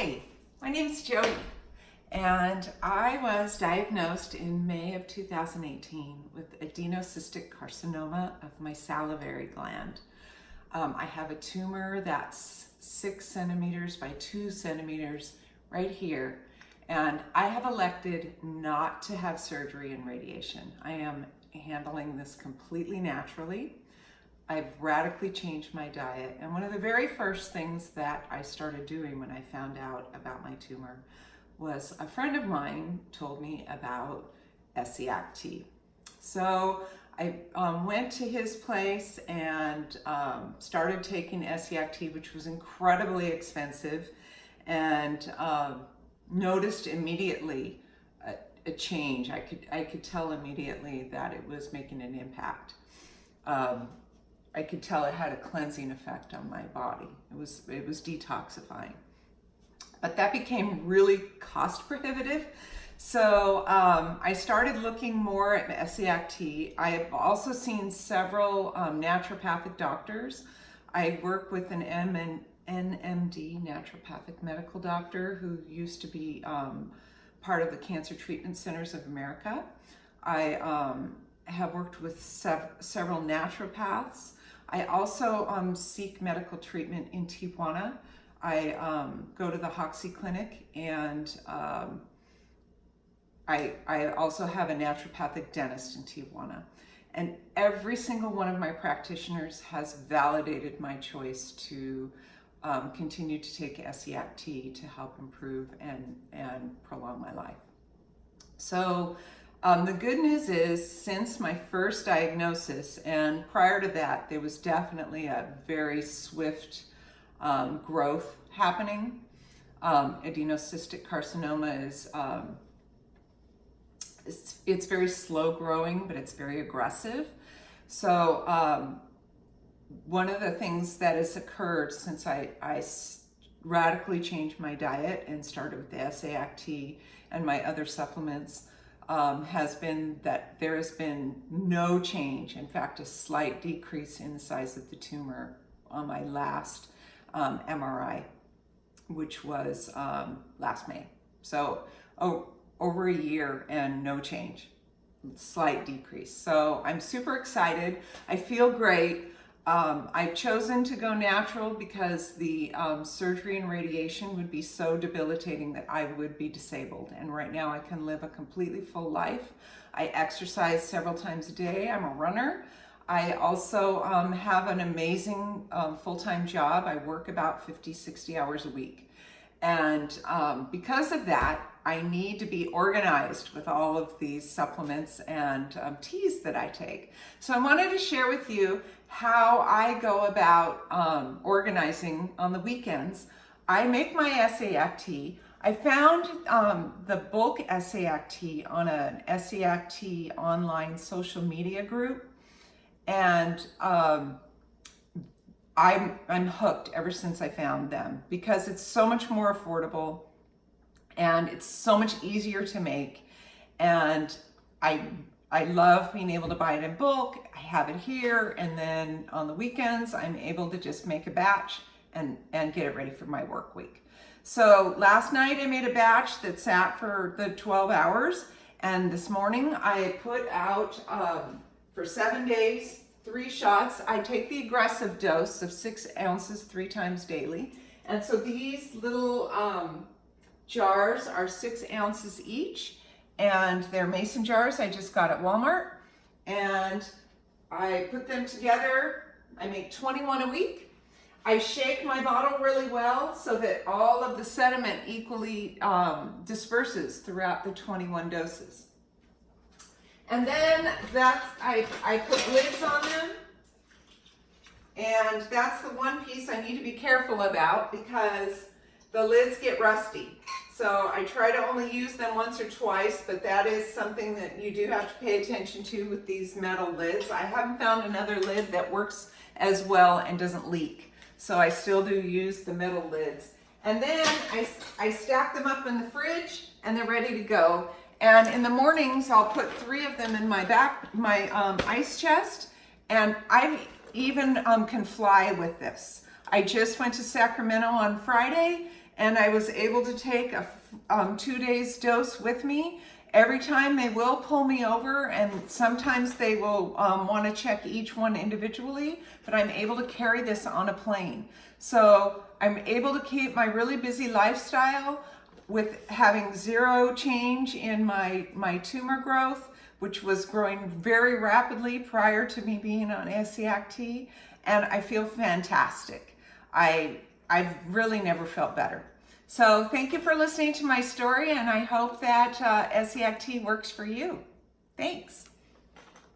Hi, my name is Jody, and I was diagnosed in May of 2018 with adenocystic carcinoma of my salivary gland. I have a tumor that's 6 centimeters by 2 centimeters right here, and I have elected not to have surgery and radiation. I am handling this completely naturally. I've radically changed my diet, and one of the very first things that I started doing when I found out about my tumor was a friend of mine told me about Essiac tea. So I went to his place and started taking Essiac tea, which was incredibly expensive, and noticed immediately a change. I could tell immediately that it was making an impact. I could tell it had a cleansing effect on my body. It was detoxifying. But that became really cost prohibitive. So I started looking more at Essiac tea. I have also seen several naturopathic doctors. I work with an NMD, naturopathic medical doctor, who used to be part of the Cancer Treatment Centers of America. I have worked with several naturopaths. I also seek medical treatment in Tijuana. I go to the Hoxie Clinic, and I also have a naturopathic dentist in Tijuana. And every single one of my practitioners has validated my choice to continue to take Essiac tea to help improve and prolong my life. So the good news is, since my first diagnosis, and prior to that, there was definitely a very swift growth happening. Adenocystic carcinoma is it's very slow growing, but it's very aggressive. So one of the things that has occurred since I radically changed my diet and started with the Essiac tea and my other supplements has been that there has been no change. In fact, a slight decrease in the size of the tumor on my last MRI, which was last May. So over a year and no change, slight decrease. So I'm super excited. I feel great. I've chosen to go natural because the surgery and radiation would be so debilitating that I would be disabled. And right now I can live a completely full life. I exercise several times a day. I'm a runner. I also have an amazing full-time job. I work about 50, 60 hours a week. And because of that, I need to be organized with all of these supplements and teas that I take. So I wanted to share with you how I go about organizing on the weekends. I make my Essiac tea. I found the bulk Essiac tea on an Essiac tea online social media group, and I'm hooked ever since I found them, because it's so much more affordable and it's so much easier to make. And I love being able to buy it in bulk. I have it here, and then on the weekends I'm able to just make a batch and get it ready for my work week. So last night I made a batch that sat for the 12 hours, and this morning I put out for 7 days 3 shots. I take the aggressive dose of 6 ounces 3 times daily. And so these little jars are 6 ounces each, and they're mason jars I just got at Walmart. And I put them together. I make 21 a week. I shake my bottle really well so that all of the sediment equally disperses throughout the 21 doses. And then I put lids on them, and that's the one piece I need to be careful about, because the lids get rusty. So I try to only use them once or twice, but that is something that you do have to pay attention to with these metal lids. I haven't found another lid that works as well and doesn't leak, so I still do use the metal lids. And then I stack them up in the fridge, and they're ready to go. And in the mornings, I'll put 3 of them in my ice chest, and I even can fly with this. I just went to Sacramento on Friday, and I was able to take a 2 days dose with me. Every time they will pull me over, and sometimes they will want to check each one individually, but I'm able to carry this on a plane. So I'm able to keep my really busy lifestyle with having zero change in my tumor growth, which was growing very rapidly prior to me being on Essiac tea, and I feel fantastic. I've really never felt better. So thank you for listening to my story, and I hope that Essiac tea works for you. Thanks.